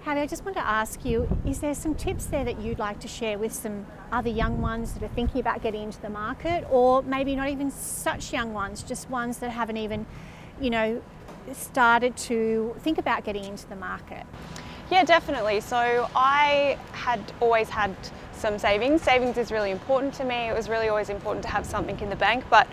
Hayley, I just want to ask you, is there some tips there that you'd like to share with some other young ones that are thinking about getting into the market, or maybe not even such young ones, just ones that haven't even, started to think about getting into the market? Yeah, definitely. So I had always had some savings. Savings is really important to me. It was really always important to have something in the bank. But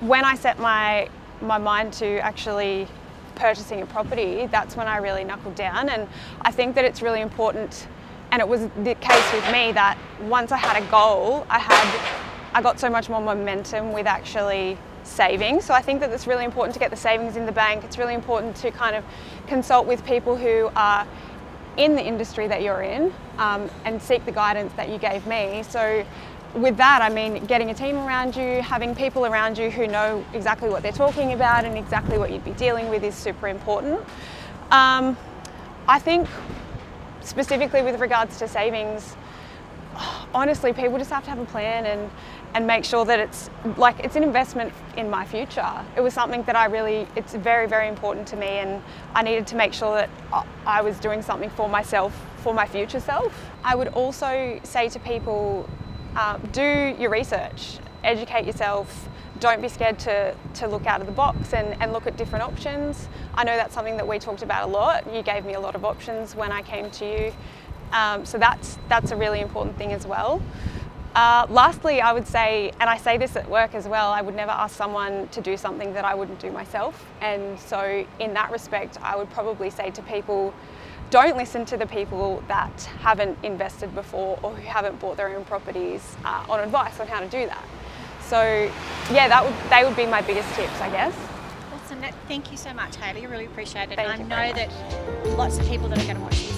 when I set my mind to actually purchasing a property, that's when I really knuckled down. And I think that it's really important, and it was the case with me, that once I had a goal, I got so much more momentum with actually saving. So I think that it's really important to get the savings in the bank. It's really important to kind of consult with people who are in the industry that you're in, and seek the guidance that you gave me. So with that, I mean, getting a team around you, having people around you who know exactly what they're talking about and exactly what you'd be dealing with is super important. I think specifically with regards to savings, honestly, people just have to have a plan and make sure that it's an investment in my future. It was something that it's very, very important to me, and I needed to make sure that I was doing something for myself, for my future self. I would also say to people, do your research, educate yourself. Don't be scared to look out of the box and look at different options. I know that's something that we talked about a lot. You gave me a lot of options when I came to you. So that's a really important thing as well. Lastly, I would say, and I say this at work as well, I would never ask someone to do something that I wouldn't do myself. And so in that respect, I would probably say to people, don't listen to the people that haven't invested before or who haven't bought their own properties on advice on how to do that. So yeah, they would be my biggest tips, I guess. Awesome. Thank you so much, Hayley. I really appreciate it. Thank you very much. And I know that lots of people that are going to watch this